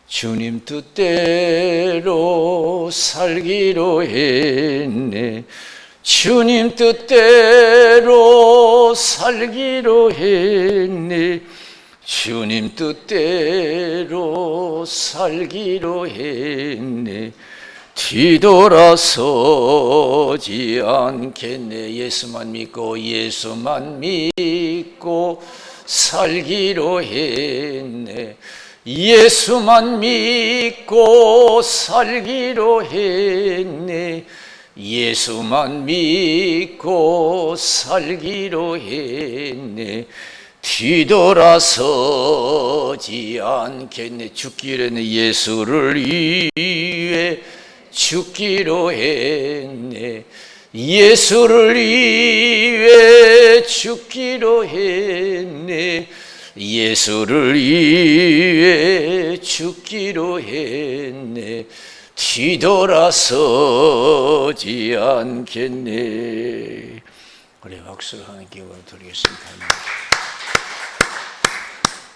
주님 뜻대로 살기로 했네. 주님 뜻대로 살기로 했네. 주님 뜻대로 살기로 했네. 뒤돌아서지 않겠네. 예수만 믿고 살기로 했네. 예수만 믿고 살기로 했네. 예수만 믿고 살기로 했네. 뒤돌아서지 않겠네. 죽기로 했네. 예수를 위해 죽기로 했네. 예수를 위해 죽기로 했네. 예수를 위해 죽기로 했네. 뒤돌아서지 않겠네. 우리 박수를 하나님께 드리겠습니다.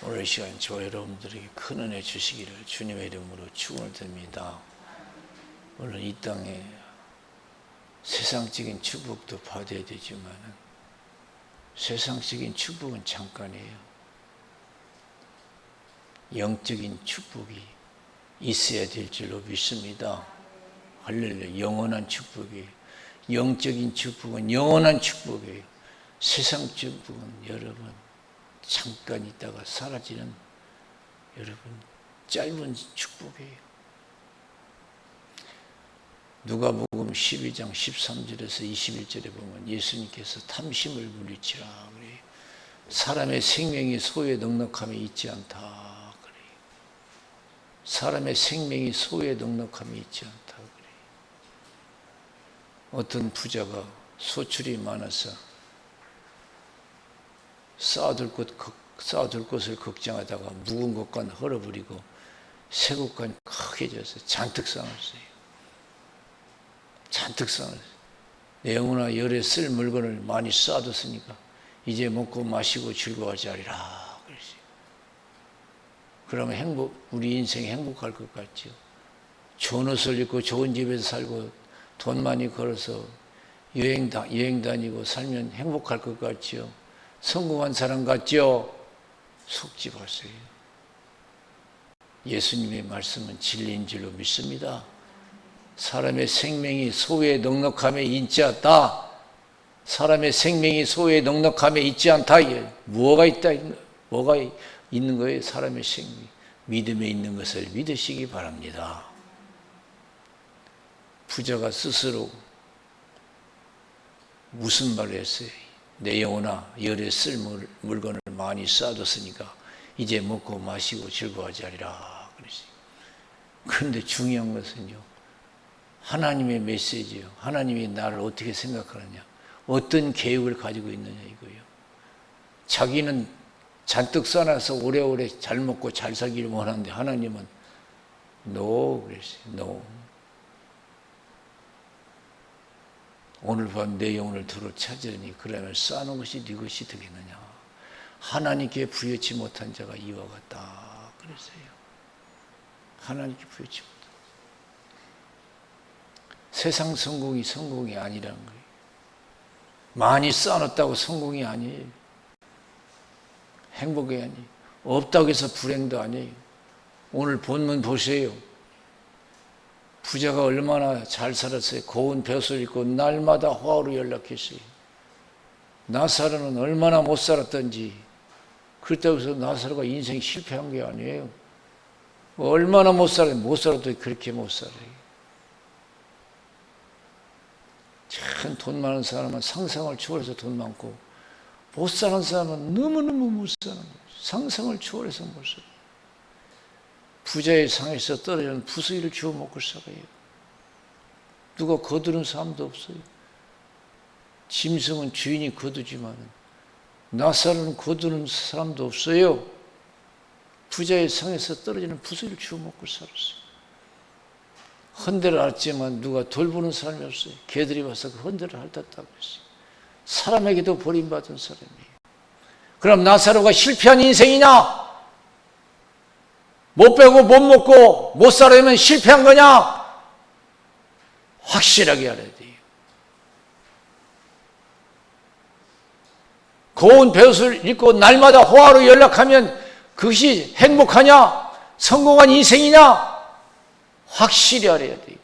오늘 이 시간 저와 여러분들에게 큰 은혜 주시기를 주님의 이름으로 축원을 드립니다. 물론 이 땅에 세상적인 축복도 받아야 되지만 세상적인 축복은 잠깐이에요. 영적인 축복이 있어야 될 줄로 믿습니다. 할렐루야. 영원한 축복이에요. 영적인 축복은 영원한 축복이에요. 세상 축복은 여러분 잠깐 있다가 사라지는 여러분 짧은 축복이에요. 누가복음 12장 13절에서 21절에 보면 예수님께서 탐심을 물리치라 그래요. 사람의 생명이 소에 넉넉함에 있지 않다 그래요. 사람의 생명이 소에 넉넉함에 있지 않다 그래요. 어떤 부자가 소출이 많아서 쌓아둘 것을 걱정하다가 묵은 것간 헐어버리고 새 것간 크게 져서 잔뜩 쌓았어요. 잔뜩 쌓았어요. 내 영혼아 열에 쓸 물건을 많이 쌓아뒀으니까 이제 먹고 마시고 즐거워하지 않으리라 그랬어요. 그러면 우리 인생이 행복할 것 같죠. 좋은 옷을 입고 좋은 집에서 살고 돈 많이 걸어서 여행 다니고 살면 행복할 것 같죠. 성공한 사람 같죠. 속지 마세요. 예수님의 말씀은 진리인 줄로 믿습니다. 사람의 생명이 소에 넉넉함에 있지 않다. 사람의 생명이 소에 넉넉함에 있지 않다. 뭐가 있는 거예요? 사람의 생명이. 믿음에 있는 것을 믿으시기 바랍니다. 부자가 스스로 무슨 말을 했어요? 내 영혼아 열에 쓸 물건을 많이 쌓아뒀으니까 이제 먹고 마시고 즐거워하지 않으리라 그랬어요. 그런데 중요한 것은요, 하나님의 메시지요. 하나님이 나를 어떻게 생각하느냐, 어떤 계획을 가지고 있느냐 이거예요. 자기는 잔뜩 쌓아놔서 오래오래 잘 먹고 잘 살기를 원하는데 하나님은 no 그랬어요. no. 오늘 밤 내 영혼을 두루 찾으니 그러면 쌓아놓은 것이 네 것이 되겠느냐. 하나님께 부여치 못한 자가 이와 같다 그랬어요. 하나님께 부여치 못한. 세상 성공이 아니라는 거예요. 많이 쌓아놨다고 성공이 아니에요. 행복이 아니에요. 없다고 해서 불행도 아니에요. 오늘 본문 보세요. 부자가 얼마나 잘 살았어요. 고운 벼슬 입고 날마다 화로 연락했어요. 나사로는 얼마나 못 살았던지. 그렇다고 해서 나사로가 인생 실패한 게 아니에요. 얼마나 못 살아도 그렇게 못 살아요. 참 돈 많은 사람은 상상을 초월해서 돈 많고, 못 사는 사람은 너무너무 못 사는 거예요. 상상을 초월해서 못 살아요. 부자의 상에서 떨어지는 부수기를 주워 먹고 살아요. 누가 거두는 사람도 없어요. 짐승은 주인이 거두지만 나사로는 거두는 사람도 없어요. 부자의 상에서 떨어지는 부수기를 주워 먹고 살았어요. 헌대를 앓지만 누가 돌보는 사람이 없어요. 개들이 와서 그 헌대를 핥았다고 했어요. 사람에게도 버림받은 사람이에요. 그럼 나사로가 실패한 인생이냐? 못 빼고 못 먹고 못 살아면 실패한 거냐? 확실하게 알아야 돼요. 고운 벼슬을 입고 날마다 호화로 연락하면 그것이 행복하냐? 성공한 인생이냐? 확실히 알아야 돼요.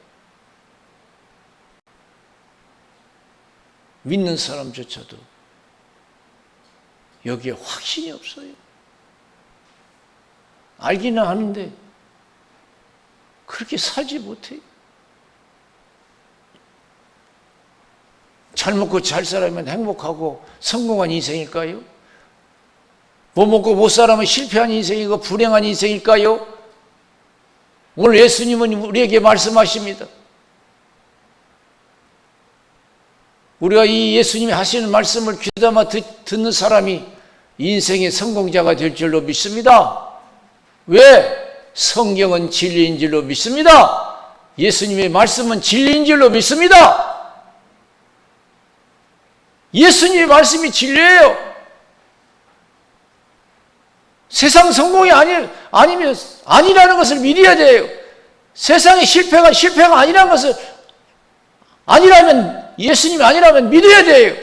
믿는 사람조차도 여기에 확신이 없어요. 알기는 아는데 그렇게 살지 못해요. 잘 먹고 잘 살면 행복하고 성공한 인생일까요? 못 먹고 못 살면 실패한 인생이고 불행한 인생일까요? 오늘 예수님은 우리에게 말씀하십니다. 우리가 이 예수님이 하시는 말씀을 귀담아 듣는 사람이 인생의 성공자가 될 줄로 믿습니다. 왜? 성경은 진리인 줄로 믿습니다. 예수님의 말씀은 진리인 줄로 믿습니다. 예수님의 말씀이 진리예요. 세상 성공이 아니라는 것을 믿어야 돼요. 세상의 실패가 아니라는 것을 예수님이 아니라면 믿어야 돼요.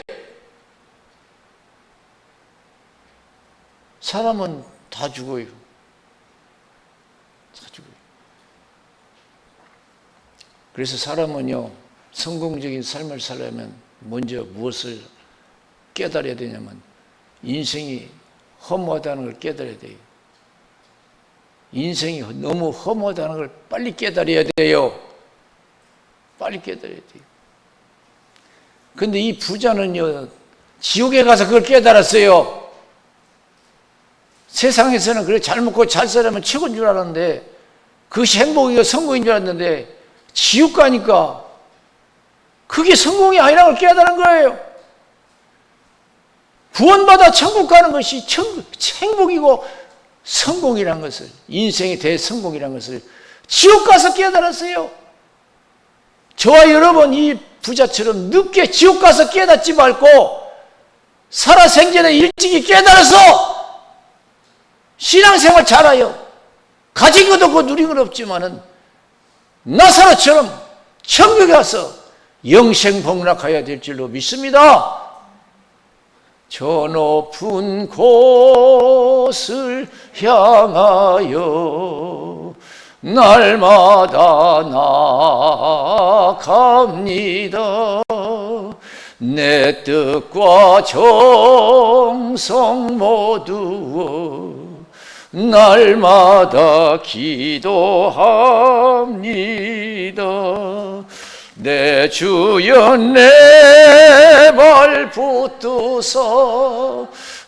사람은 다 죽어요. 다 죽어요. 그래서 사람은요, 성공적인 삶을 살려면 먼저 무엇을 깨달아야 되냐면 인생이 허무하다는 걸 깨달아야 돼요. 인생이 너무 허무하다는 걸 빨리 깨달아야 돼요. 빨리 깨달아야 돼요. 근데 이 부자는요, 지옥에 가서 그걸 깨달았어요. 세상에서는 그래 잘 먹고 잘 살면 최고인 줄 알았는데, 그것이 행복이고 성공인 줄 알았는데, 지옥 가니까 그게 성공이 아니라는 걸 깨달은 거예요. 구원받아 천국 가는 것이 행복이고 성공이라는 것을, 인생의 대성공이라는 것을 지옥 가서 깨달았어요. 저와 여러분 이 부자처럼 늦게 지옥 가서 깨닫지 말고 살아생전에 일찍이 깨달아서 신앙생활 잘하여 가진 것 없고 누린 건 없지만은 나사로처럼 천국에 가서 영생복락하여야 될 줄로 믿습니다. 저 높은 곳을 향하여 날마다 나아갑니다. 내 뜻과 정성 모두 날마다 기도합니다. 내 주여 내 발 붙드사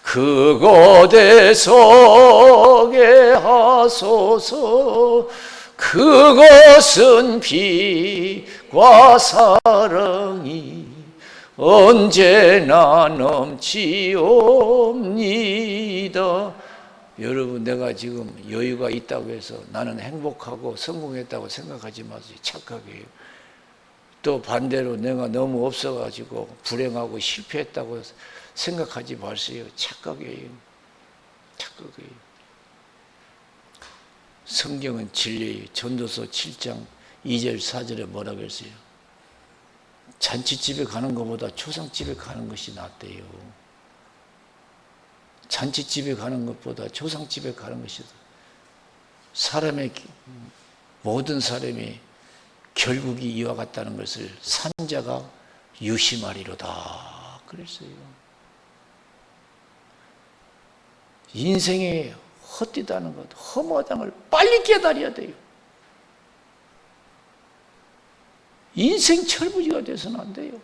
그곳에 서게 하소서. 그것은 빛과 사랑이 언제나 넘치옵니다. 여러분, 내가 지금 여유가 있다고 해서 나는 행복하고 성공했다고 생각하지 마세요. 착각이에요. 또 반대로 내가 너무 없어가지고 불행하고 실패했다고 생각하지 마세요. 착각이에요. 착각이에요. 성경은 진리예요. 전도서 7장 2절 4절에 뭐라고 했어요? 잔치집에 가는 것보다 초상집에 가는 것이 낫대요. 잔치집에 가는 것보다 초상집에 가는 것이 모든 사람이 결국이 이와 같다는 것을 산자가 유심하리로다 그랬어요. 인생에 헛되다는 것, 허무하다는 걸 빨리 깨달아야 돼요. 인생 철부지가 돼서는 안 돼요.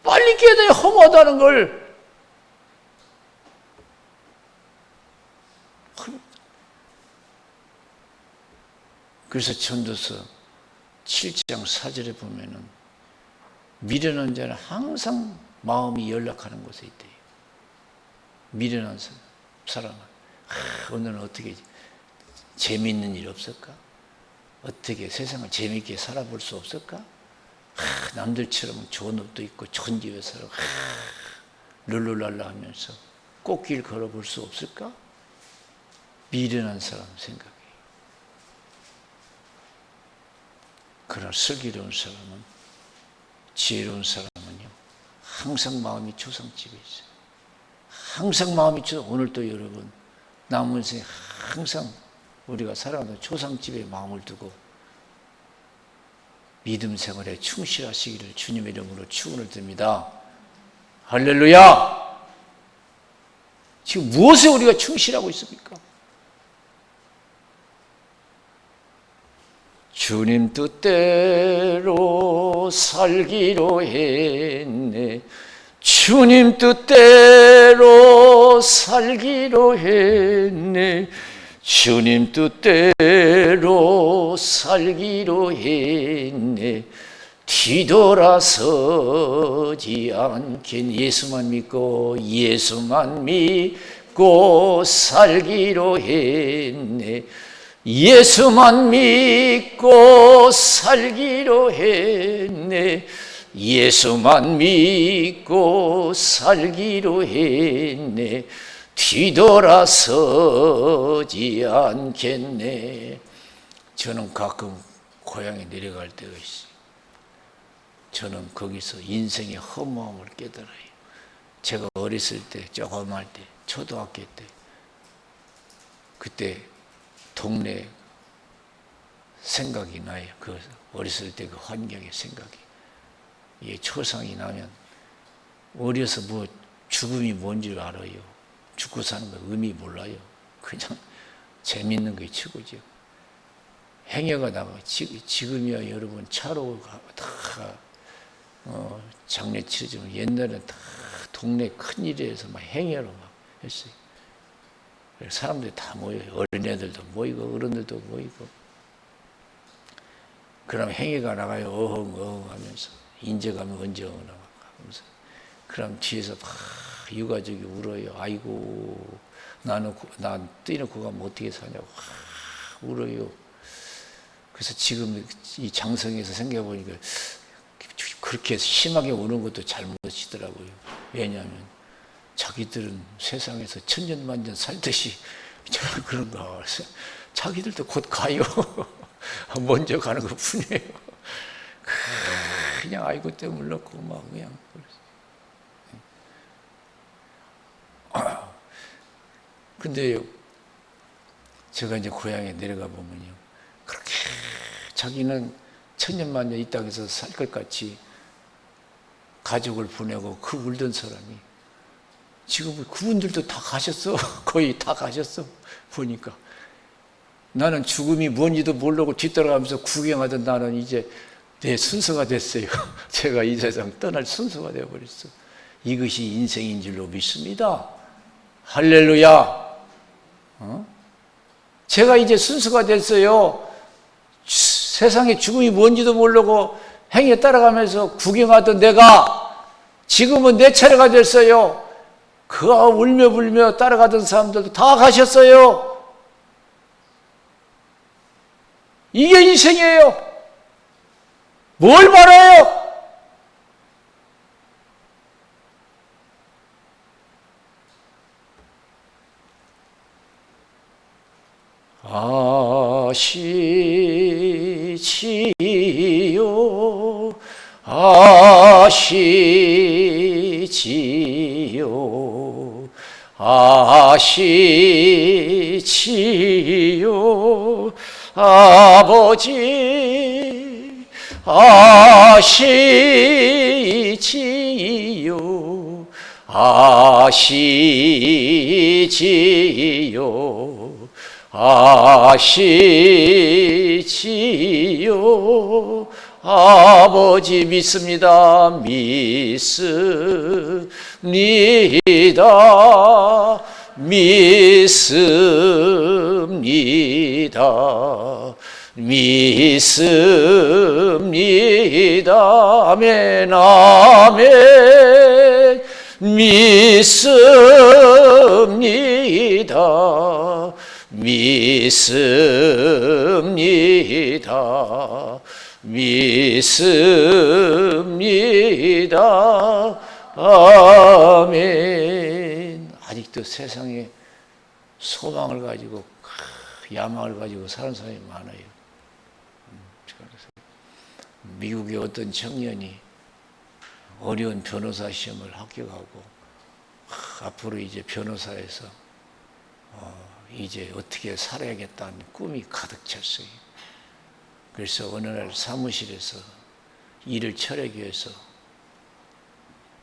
빨리 깨달아야 허무하다는 걸. 그래서 전도서 7장 4절에 보면은 미련한 자는 항상 마음이 연락하는 곳에 있대요. 미련한 사람은 오늘은 어떻게 재미있는 일 없을까? 어떻게 세상을 재미있게 살아볼 수 없을까? 남들처럼 좋은 옷도 입고 좋은 집에 살고 룰루랄라 하면서 꽃길 걸어볼 수 없을까? 미련한 사람 생각이에요. 그러나 슬기로운 사람은, 지혜로운 사람은요, 항상 마음이 조상집에 있어요. 항상 마음이 오늘도 여러분 남은 인생 항상 우리가 살아가는 조상집에 마음을 두고 믿음 생활에 충실하시기를 주님의 이름으로 축원을 드립니다. 할렐루야! 지금 무엇에 우리가 충실하고 있습니까? 주님 뜻대로 살기로 했네. 주님 뜻대로 살기로 했네. 주님 뜻대로 살기로 했네. 뒤돌아서지 않겠네. 예수만 믿고 살기로 했네. 예수만 믿고 살기로 했네. 예수만 믿고 살기로 했네. 뒤돌아서지 않겠네. 저는 가끔 고향에 내려갈 때가 있어요. 저는 거기서 인생의 허무함을 깨달아요. 제가 어렸을 때, 조그만 때, 초등학교 때, 그때 동네 생각이 나요. 그 어렸을 때 그 환경의 생각이. 이 초상이 나면 어려서 뭐 죽음이 뭔지를 알아요. 죽고 사는 거 의미 몰라요. 그냥 재밌는 게 최고죠. 행여가 나가 지금이야 여러분 차로 다 장례 치르지만 옛날에는 다 동네 큰일에서 막 행여로 막 했어요. 사람들이 다 모여요. 어린애들도 모이고 어른들도 모이고. 그럼 행여가 나가요. 어흥 하면서 인제가면 언제 오나 하면서. 그럼 뒤에서 막 유가족이 울어요. 아이고 나 떼놓고 가면 어떻게 사냐고 울어요. 그래서 지금 이 장성에서 생각해보니까 그렇게 심하게 우는 것도 잘못이더라고요. 왜냐하면 자기들은 세상에서 천년만년 살듯이 그런가. 자기들도 곧 가요. 먼저 가는 것 뿐이에요. 그냥 아이고 때문에 울었고 막 그냥. 근데 제가 이제 고향에 내려가 보면요. 그렇게 자기는 천년만년 이 땅에서 살 것 같이 가족을 보내고 그 울던 사람이 지금 그분들도 다 가셨어. 거의 다 가셨어. 보니까. 나는 죽음이 뭔지도 모르고 뒤따라가면서 구경하던 나는 이제 내 순서가 됐어요. 제가 이 세상 떠날 순서가 되어버렸어. 이것이 인생인 줄로 믿습니다. 할렐루야. 제가 이제 순서가 됐어요. 세상에 죽음이 뭔지도 모르고 행에 따라가면서 구경하던 내가 지금은 내 차례가 됐어요. 그 울며 불며 따라가던 사람들도 다 가셨어요. 이게 인생이에요. 뭘 바라요? 아시지요 아시지요 아시지요 아버지 아시지요 아시지요 아시지요 아버지 믿습니다. 믿습니다. 믿습니다. 믿습니다. 아멘 아멘 믿습니다. 믿습니다. 믿습니다. 아멘. 아직도 세상에 소망을 가지고 야망을 가지고 사는 사람이 많아요. 미국의 어떤 청년이 어려운 변호사 시험을 합격하고 앞으로 이제 변호사에서 이제 어떻게 살아야겠다는 꿈이 가득 찼어요. 그래서 어느 날 사무실에서 일을 처리하기 위해서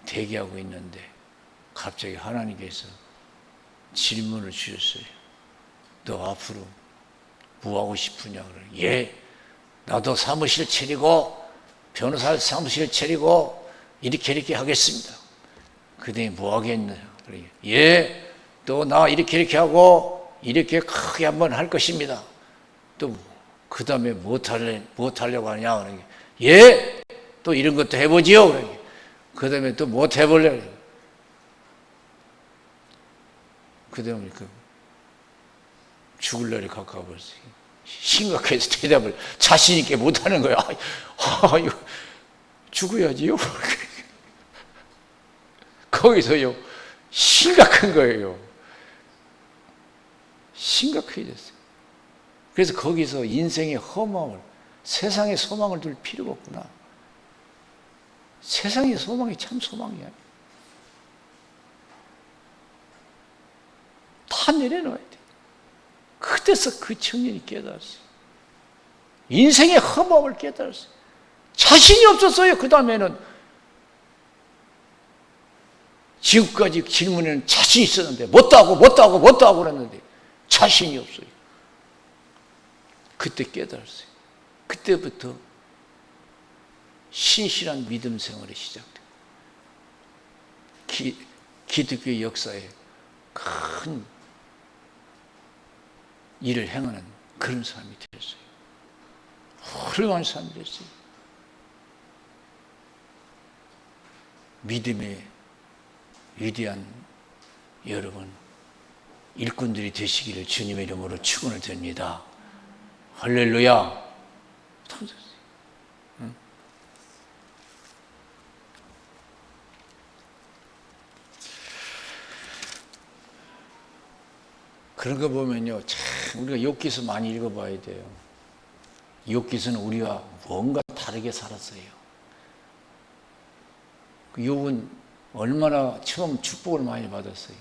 대기하고 있는데 갑자기 하나님께서 질문을 주셨어요. 너 앞으로 뭐 하고 싶으냐? 예, 나도 사무실 차리고 변호사 사무실 차리고 이렇게 하겠습니다. 그다음에 뭐 하겠냐? 예, 또 나 이렇게 하고 이렇게 크게 한번 할 것입니다. 또 그 다음에 뭐 하려고 하냐? 예, 또 이런 것도 해보지요. 그 다음에 또 뭐 해볼래? 그 다음에 죽을 날이 가까워 버렸어요. 심각해서 대답을 자신 있게 못하는 거야. 이거 죽어야지요. 거기서요 심각한 거예요. 심각해졌어요. 그래서 거기서 인생의 허망을, 세상에 소망을 둘 필요가 없구나. 세상의 소망이 참 소망이야. 다 내려놓아야 돼. 그때서 그 청년이 깨달았어요. 인생의 허망을 깨달았어요. 자신이 없었어요. 그 다음에는 지금까지 질문에는 자신이 있었는데 못도 하고 그랬는데 자신이 없어요. 그때 깨달았어요. 그때부터 신실한 믿음 생활이 시작돼요. 기독교의 역사에 큰 일을 행하는 그런 사람이 되었어요. 훌륭한 사람이 됐어요. 믿음의 위대한 여러분, 일꾼들이 되시기를 주님의 이름으로 축원을 드립니다. 할렐루야. 그런 거 보면요, 참 우리가 욥기서 많이 읽어봐야 돼요. 욥기서는 우리가 뭔가 다르게 살았어요. 욥은 얼마나 처음 축복을 많이 받았어요.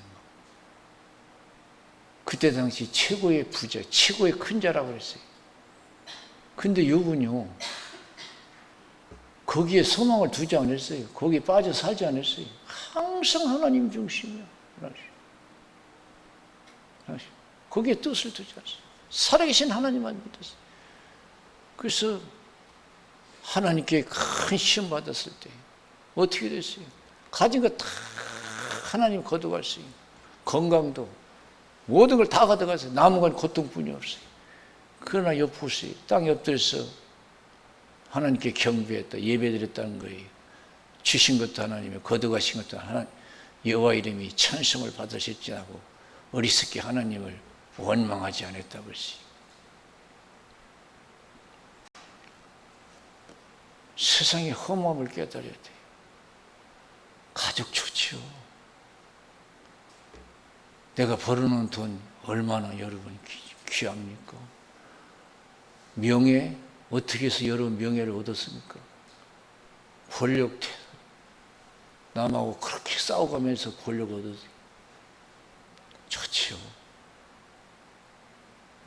그때 당시 최고의 부자, 최고의 큰 자라고 그랬어요. 근데 욥은요, 거기에 소망을 두지 않았어요. 거기에 빠져 살지 않았어요. 항상 하나님 중심이야. 거기에 뜻을 두지 않았어요. 살아계신 하나님만 믿었어요. 그래서 하나님께 큰 시험 받았을 때 어떻게 됐어요? 가진 거 다 하나님 거둬갔어요. 건강도 모든 걸 다 가져갔어요. 남은 건 고통뿐이 없어요. 그러나 욥이 땅에 엎드려서 하나님께 경배했다, 예배드렸다는 거예요. 주신 것도 하나님의, 거둬가신 것도 하나님, 여호와 이름이 찬송을 받으셨지 하고 어리석게 하나님을 원망하지 않았다고 했어요. 세상의 허무함을 깨달아야 돼요. 가족 좋지요. 내가 벌어놓은 돈 얼마나 여러분 귀합니까? 명예, 어떻게 해서 여러분 명예를 얻었습니까? 권력, 남하고 그렇게 싸워가면서 권력 얻었어요. 좋지요.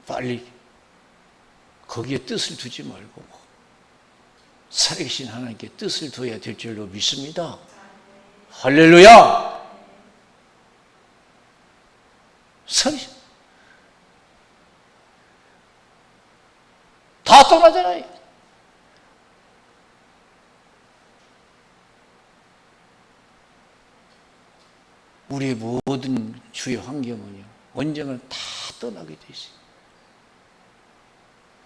빨리 거기에 뜻을 두지 말고 살아계신 하나님께 뜻을 둬야 될 줄로 믿습니다. 할렐루야! 다 떠나잖아요. 우리의 모든 주의 환경은요, 언젠가 다 떠나게 돼 있어요.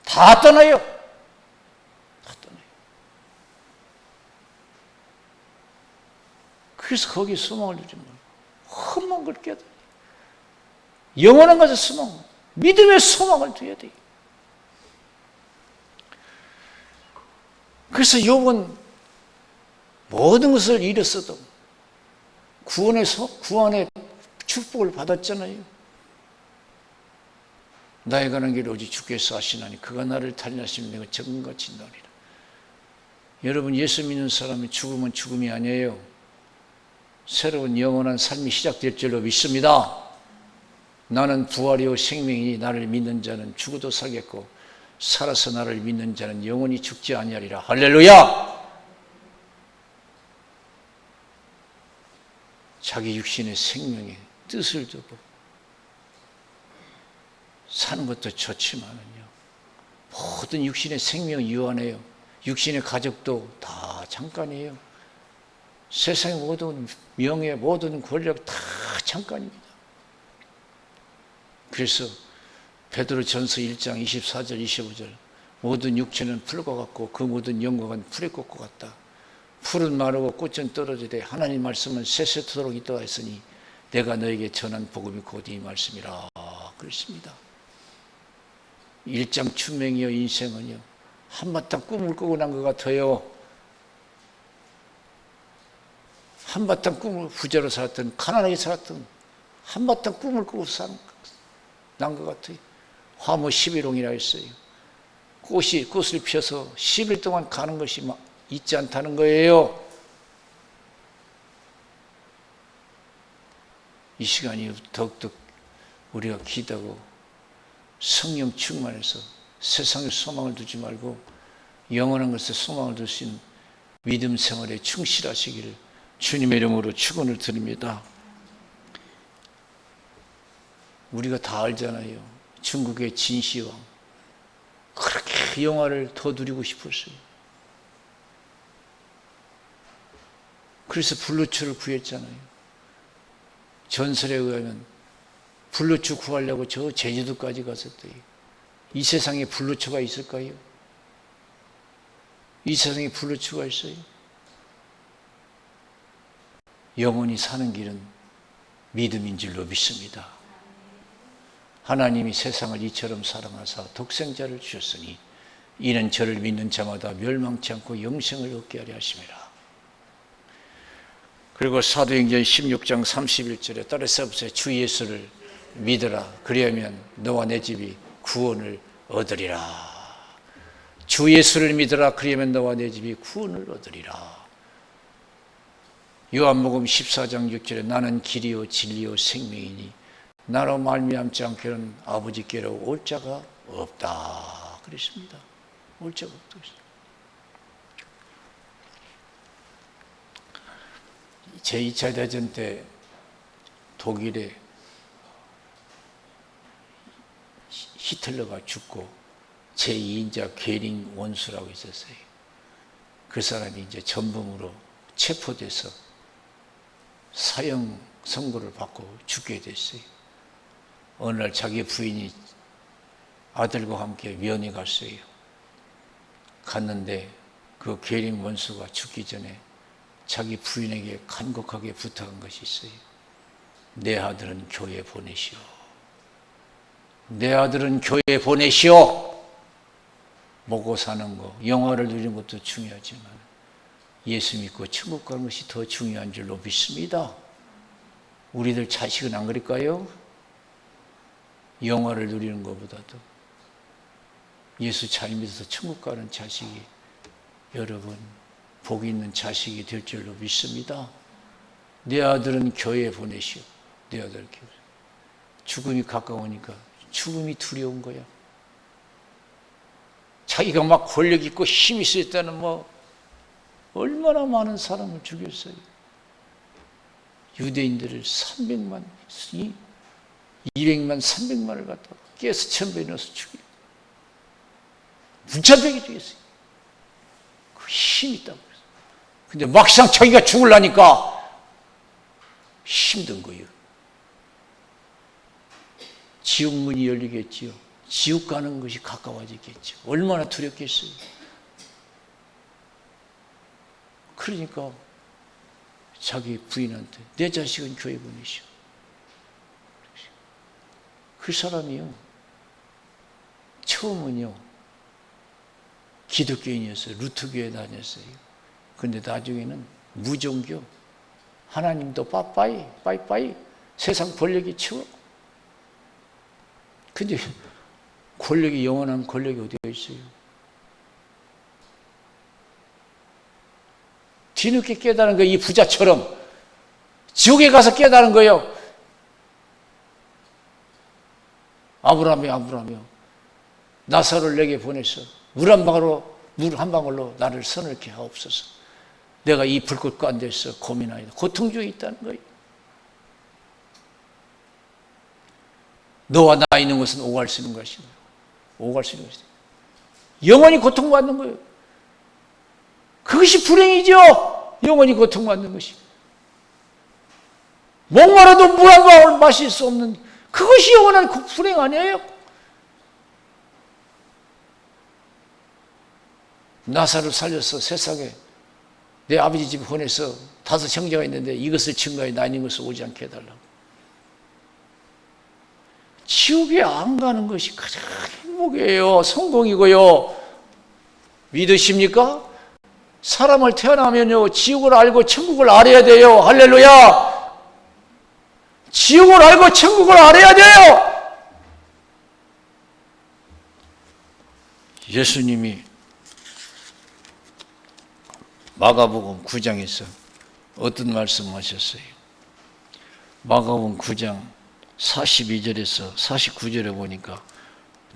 다 떠나요. 다 떠나요. 그래서 거기에 소망을 두지 말고 험한 걸 깨달아요. 영원한 것에 소망, 믿음의 소망을 둬야 돼요. 그래서 욥은 모든 것을 잃었어도 구원의 축복을 받았잖아요. 나에 관한 길 오직 주께서 하시나니 그가 나를 탈인하시면 내가 적은같이 너리라. 여러분, 예수 믿는 사람이 죽으면 죽음이 아니에요. 새로운 영원한 삶이 시작될 줄로 믿습니다. 나는 부활이요 생명이니 나를 믿는 자는 죽어도 살겠고 살아서 나를 믿는 자는 영원히 죽지 아니하리라. 할렐루야! 자기 육신의 생명에 뜻을 두고 사는 것도 좋지만은요, 모든 육신의 생명은 유한해요. 육신의 가족도 다 잠깐이에요. 세상의 모든 명예, 모든 권력 다 잠깐입니다. 그래서 베드로전서 1장 24절 25절 모든 육체는 풀과 같고 그 모든 영광은 풀의 꽃과 같다. 풀은 마르고 꽃은 떨어지되 하나님 말씀은 세세토록 있도다 했으니 내가 너에게 전한 복음이 곧 이 말씀이라 그랬습니다. 일장춘맹이요 인생은요 한바탕 꿈을 꾸고 난 것 같아요. 한바탕 꿈을 부자로 살았던 가난하게 살았던 한바탕 꿈을 꾸고 난 것 같아요. 화무 11홍이라 했어요. 꽃을 펴서 10일 동안 가는 것이 있지 않다는 거예요. 이 시간이 더욱더 우리가 기도하고 성령 충만해서 세상에 소망을 두지 말고 영원한 것에 소망을 둘 수 있는 믿음 생활에 충실하시기를 주님의 이름으로 축원을 드립니다. 우리가 다 알잖아요. 중국의 진시황 그렇게 영화를 더 누리고 싶었어요. 그래서 불루초를 구했잖아요. 전설에 의하면 불루초 구하려고 저 제주도까지 갔었대요. 이 세상에 불루초가 있을까요? 이 세상에 불루초가 있어요? 영원히 사는 길은 믿음인 줄로 믿습니다. 하나님이 세상을 이처럼 사랑하사 독생자를 주셨으니 이는 저를 믿는 자마다 멸망치 않고 영생을 얻게 하려 하심이라. 그리고 사도행전 16장 31절에 따라서 보세요. 주 예수를 믿으라. 그리하면 너와 내 집이 구원을 얻으리라. 주 예수를 믿으라. 그리하면 너와 내 집이 구원을 얻으리라. 요한복음 14장 6절에 나는 길이요 진리요 생명이니 나로 말미암지 않고는 아버지께로 올 자가 없다. 그랬습니다. 올 자가 없다. 제2차 대전 때 독일에 히틀러가 죽고 제2인자 괴링 원수라고 있었어요. 그 사람이 이제 전범으로 체포돼서 사형 선고를 받고 죽게 됐어요. 어느 날 자기 부인이 아들과 함께 면회 갔어요. 갔는데 그 괴링 원수가 죽기 전에 자기 부인에게 간곡하게 부탁한 것이 있어요. 내 아들은 교회 보내시오. 내 아들은 교회 보내시오. 먹고 사는 거, 영화를 누리는 것도 중요하지만 예수 믿고 천국 가는 것이 더 중요한 줄로 믿습니다. 우리들 자식은 안 그럴까요? 영화를 누리는 것보다도 예수 잘 믿어서 천국 가는 자식이 여러분 복 있는 자식이 될 줄로 믿습니다. 내 아들은 교회에 보내시오. 내 아들 교회. 죽음이 가까우니까 죽음이 두려운 거야. 자기가 막 권력 있고 힘이 있을 때는 얼마나 많은 사람을 죽였어요. 유대인들을 300만, 200만, 300만을 갖다가 깨서 천배에 넣어서 죽여. 무차별하게 죽였어요. 그 힘이 있다고 그랬어요. 근데 막상 자기가 죽으려니까 힘든 거예요. 지옥문이 열리겠지요. 지옥 가는 것이 가까워지겠죠. 얼마나 두렵겠어요. 그러니까 자기 부인한테 내 자식은 교회 보내시오. 그 사람이요. 처음은요. 기독교인이었어요. 루터교에 다녔어요. 그런데 나중에는 무종교. 하나님도 빠빠이. 세상 권력이 치워. 근데 권력이 영원한 권력이 어디가 있어요? 뒤늦게 깨달은 거예요. 이 부자처럼. 지옥에 가서 깨달은 거예요. 아브라함이요. 나사로를 내게 보내서 물 한 방울로 나를 서늘케 하옵소서. 내가 이 불꽃 가운데서 고민하여 고통 중에 있다는 거예요. 너와 나 있는 것은 오갈 수 있는 것이다. 오갈 수 있는 것이다. 영원히 고통받는 거예요. 그것이 불행이죠. 영원히 고통받는 것이. 목마라도 물 한 방울 마실 수 없는 그것이 영원한 불행 아니에요? 나사를 살려서 세상에 내 아버지 집 보내서 5 형제가 있는데 이것을 증거해 나 있는 것을 오지 않게 해달라고. 지옥에 안 가는 것이 가장 행복이에요. 성공이고요. 믿으십니까? 사람을 태어나면요 지옥을 알고 천국을 알아야 돼요. 할렐루야. 지옥을 알고 천국을 알아야 돼요. 예수님이 마가복음 9장에서 어떤 말씀하셨어요? 마가복음 9장 42절에서 49절에 보니까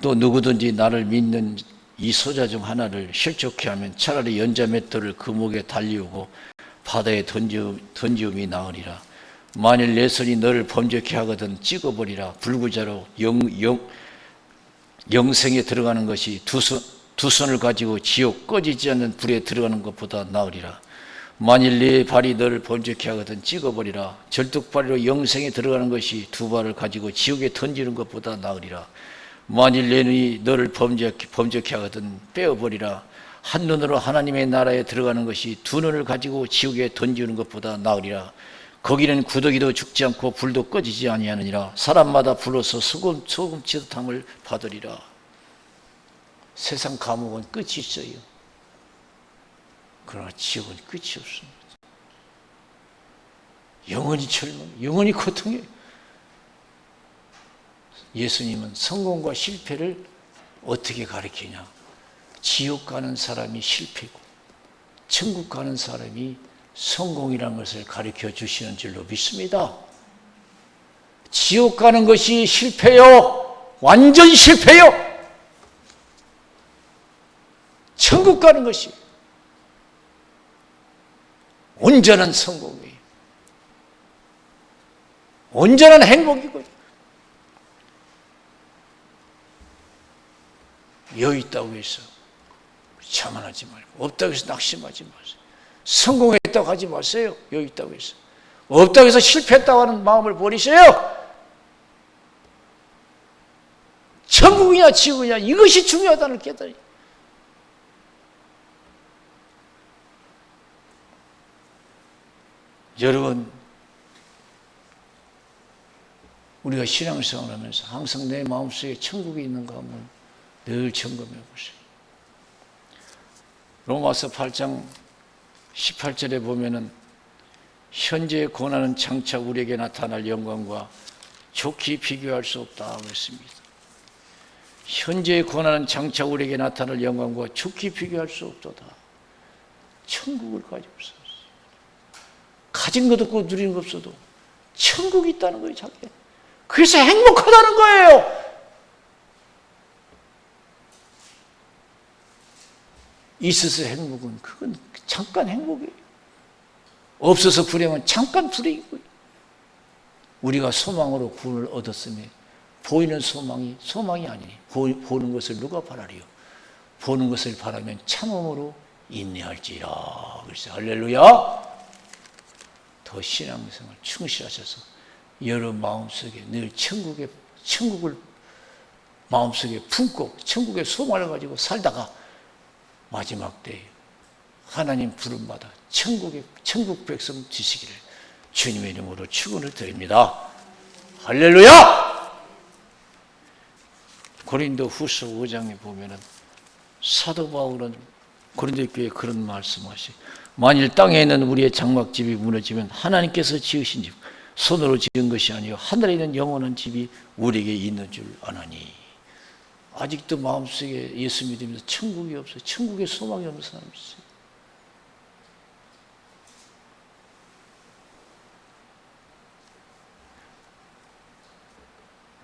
또 누구든지 나를 믿는 이 소자 중 하나를 실족케 하면 차라리 연자 맷돌을 그 목에 달리우고 바다에 던지움이 나으리라. 만일 내 손이 너를 범죄케 하거든 찍어버리라. 불구자로 영생에 들어가는 것이 두 손을 가지고 지옥 꺼지지 않는 불에 들어가는 것보다 나으리라. 만일 네 발이 너를 범죄케 하거든 찍어버리라. 절뚝발이로 영생에 들어가는 것이 2 발을 가지고 지옥에 던지는 것보다 나으리라. 만일 내 눈이 너를 범죄케 하거든 빼어버리라. 한 눈으로 하나님의 나라에 들어가는 것이 2 눈을 가지고 지옥에 던지는 것보다 나으리라. 거기는 구더기도 죽지 않고 불도 꺼지지 아니하느니라. 사람마다 불로서 소금 치듯함을 받으리라. 세상 감옥은 끝이 있어요. 그러나 지옥은 끝이 없습니다. 영원히 절망, 영원히 고통이에요. 예수님은 성공과 실패를 어떻게 가르치냐? 지옥 가는 사람이 실패고 천국 가는 사람이 성공이라는 것을 가르쳐 주시는 줄로 믿습니다. 지옥 가는 것이 실패요. 완전 실패요. 천국 가는 것이 온전한 성공이에요. 온전한 행복이고요. 여유 있다고 해서 자만하지 말고, 없다고 해서 낙심하지 마세요. 성공했다고 하지 마세요. 여유 있다고 해서. 없다고 해서 실패했다고 하는 마음을 버리세요. 천국이냐 지옥이냐 이것이 중요하다는 깨달아요. 여러분, 우리가 신앙생활을 하면서 항상 내 마음속에 천국이 있는가 하면 늘 점검해 보세요. 로마서 8장 18절에 보면은 현재의 고난은 장차 우리에게 나타날 영광과 좋게 비교할 수 없다 그랬습니다. 현재의 고난은 장차 우리에게 나타날 영광과 좋게 비교할 수 없도다. 천국을 가지고 있어요. 가진 것 없고 누리는 것 없어도 천국이 있다는 거예요, 자기. 그래서 행복하다는 거예요. 있어서 행복은 그건 잠깐 행복이에요. 없어서 불행은 잠깐 불행이고요. 우리가 소망으로 구원을 얻었으면 보이는 소망이 아니니 보는 것을 누가 바라리요? 보는 것을 바라면 참음으로 인내할지라. 그래서 할렐루야. 더 신앙생활 충실하셔서 여러분 마음속에 늘 천국을 마음속에 품고 천국의 소망을 가지고 살다가 마지막 때에 하나님 부름받아 천국 백성 되시기를 주님의 이름으로 축원을 드립니다. 할렐루야! 고린도 후서 5장에 보면은 사도 바울은 고린도 교회에 그런 말씀하시. 만일 땅에 있는 우리의 장막집이 무너지면 하나님께서 지으신 집, 손으로 지은 것이 아니요 하늘에 있는 영원한 집이 우리에게 있는 줄 아나니. 아직도 마음속에 예수 믿으면서 천국이 없어요. 천국에 소망이 없는 사람이 있어요.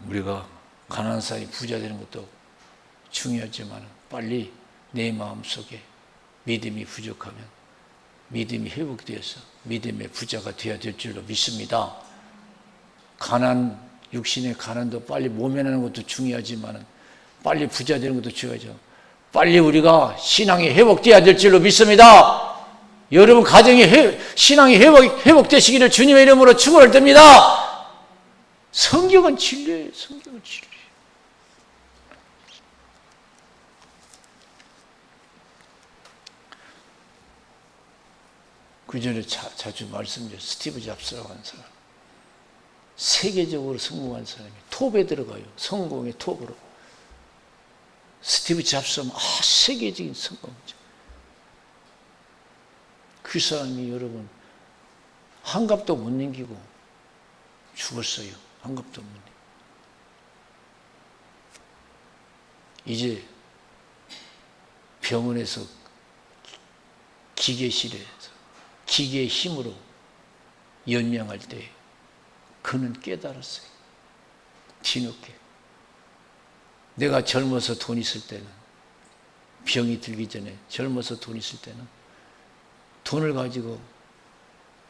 우리가 가난한 사람이 부자 되는 것도 중요하지만 빨리 내 마음속에 믿음이 부족하면 믿음이 회복되어서 믿음의 부자가 되어야 될 줄로 믿습니다. 육신의 가난도 빨리 모면하는 것도 중요하지만 빨리 부자 되는 것도 중요하죠. 빨리 우리가 신앙이 회복되어야 될 줄로 믿습니다. 여러분 가정이 신앙이 회복되시기를 주님의 이름으로 축원을 드립니다. 성경은 진리예요. 성경은 진리예요. 그 전에 자주 말씀드렸어요. 스티브 잡스라고 하는 사람. 세계적으로 성공한 사람이 톱에 들어가요. 성공의 톱으로. 스티브 잡스는 세계적인 성공이죠. 그 사람이 여러분 한갑도 못 남기고 죽었어요. 한갑도 못 남기고. 이제 병원에서 기계실에서 기계의 힘으로 연명할 때 그는 깨달았어요. 뒤늦게. 내가 젊어서 돈 있을 때는, 병이 들기 전에 젊어서 돈 있을 때는 돈을 가지고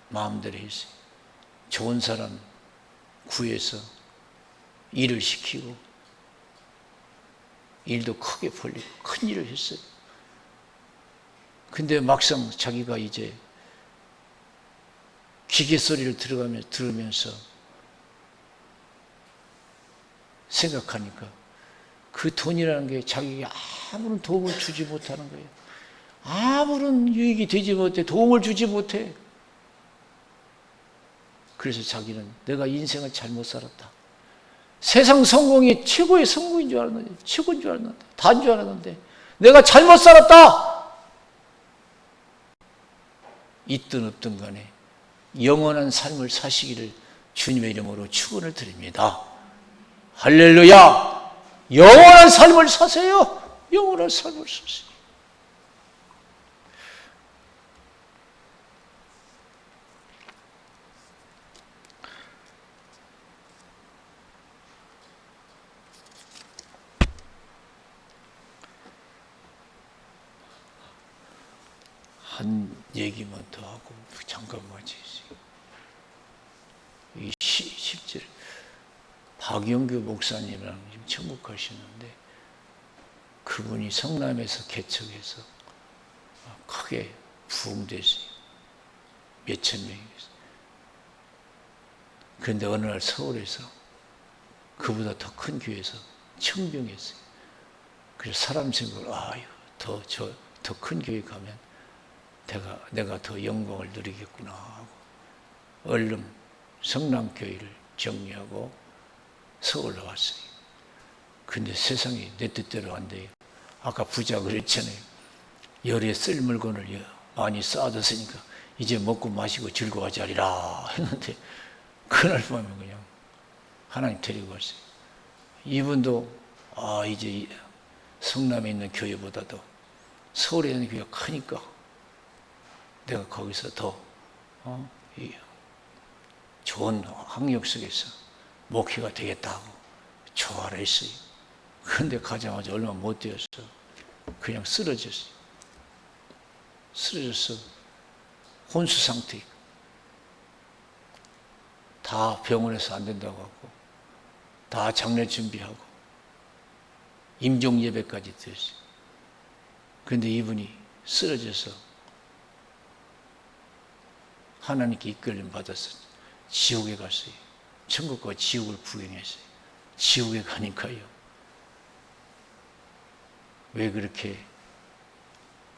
마음대로 했어요. 좋은 사람 구해서 일을 시키고 일도 크게 벌리고 큰 일을 했어요. 근데 막상 자기가 이제 기계 소리를 들으면서 생각하니까 그 돈이라는 게 자기에게 아무런 도움을 주지 못하는 거예요. 아무런 유익이 되지 못해. 도움을 주지 못해. 그래서 자기는 내가 인생을 잘못 살았다. 세상 성공이 최고의 성공인 줄 알았는데, 최고인 줄 알았는데, 다인 줄 알았는데 내가 잘못 살았다. 있든 없든 간에 영원한 삶을 사시기를 주님의 이름으로 축원을 드립니다. 할렐루야! 영원한 삶을 사세요. 영원한 삶을 사세요. 한 얘기만 더 하고 잠깐만 주세요. 이 10절 박영규 목사님이랑 지금 천국 가시는데 그분이 성남에서 개척해서 크게 부흥됐어요. 몇천 명이 있어요. 그런데 어느 날 서울에서 그보다 더 큰 교회에서 청병했어요. 그래서 사람 생각을 더 큰 교회 가면 내가 더 영광을 누리겠구나 하고 얼른 성남교회를 정리하고 서울로 왔어요. 근데 세상이 내 뜻대로 안 돼요. 아까 부자 그랬잖아요. 열에 쓸 물건을 많이 쌓아뒀으니까 이제 먹고 마시고 즐거워하자리라 했는데 그날 밤에 그냥 하나님 데리고 왔어요. 이분도 이제 성남에 있는 교회보다도 서울에 있는 교회가 크니까 내가 거기서 더 좋은 환경 속에서 목회가 되겠다고 좋아를 했어요. 그런데 가자마자 얼마 못 되었어. 그냥 쓰러졌어요. 쓰러져서 혼수 상태. 다 병원에서 안 된다고 하고 다 장례 준비하고 임종 예배까지 드렸어요. 그런데 이분이 쓰러져서 하나님께 이끌림 받아서 지옥에 갔어요. 천국과 지옥을 구경했어요. 지옥에 가니까요. 왜 그렇게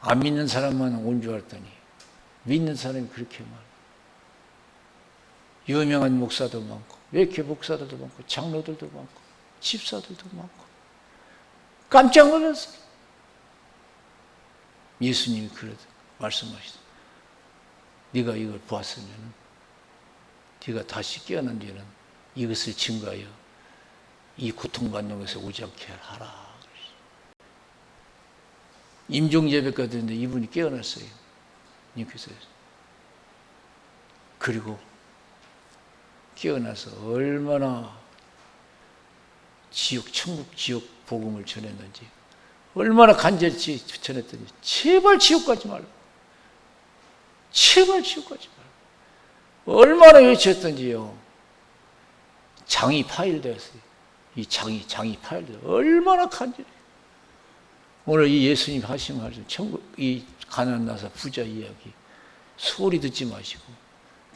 안 믿는 사람만 온 줄 알았더니 믿는 사람이 그렇게 많아요. 유명한 목사도 많고 외교 목사들도 많고 장로들도 많고 집사들도 많고 깜짝 놀랐어요. 예수님이 말씀하시죠. 네가 이걸 보았으면 네가 다시 깨어난 뒤에는 이것을 증거하여 이 고통받는 것에 오지 않게 하라. 임종예배가 됐는데 이분이 깨어났어요. 님께서. 그리고 깨어나서 얼마나 천국 지옥 복음을 전했는지, 얼마나 간절히 전했더니 제발 지옥 가지 말고, 제발 지옥 가지 말고, 얼마나 외쳤던지요. 장이 파열되었어요. 이 장이 파열되어 얼마나 간절히. 오늘 이 예수님 하신 말씀, 천국, 이 가난한 나사 부자 이야기 소리 듣지 마시고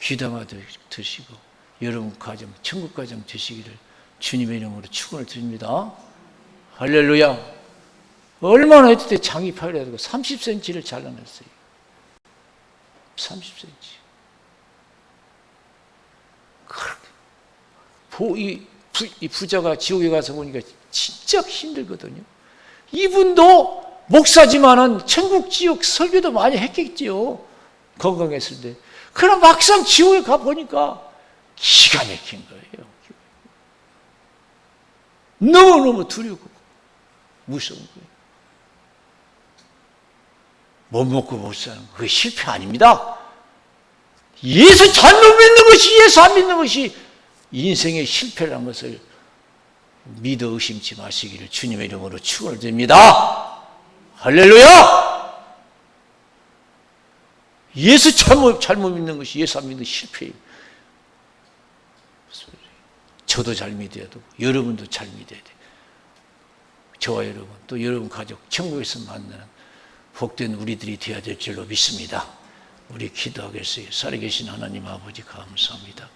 귀담아 드시고 여러분 가정, 천국 가정 되시기를 주님의 이름으로 축원을 드립니다. 할렐루야. 얼마나 했을 때 장이 파열해가지고 30cm를 잘라냈어요. 30cm. 이 부자가 지옥에 가서 보니까 진짜 힘들거든요. 이분도 목사지만은 천국 지옥 설교도 많이 했겠지요. 건강했을 때. 그러나 막상 지옥에 가보니까 기가 막힌 거예요. 너무너무 두렵고 무서운 거예요. 못 먹고 못 사는 거. 그게 실패 아닙니다. 예수 잘못 믿는 것이, 예수 안 믿는 것이 인생의 실패라는 것을 믿어 의심치 마시기를 주님의 이름으로 축원을 드립니다. 할렐루야! 예수 잘못 믿는 것이, 예수 안 믿는 것이 실패예요. 저도 잘 믿어야 되고 여러분도 잘 믿어야 돼요. 저와 여러분, 또 여러분 가족, 천국에서 만나는 복된 우리들이 되어야 될 줄로 믿습니다. 우리 기도하겠어요. 살아계신 하나님 아버지 감사합니다.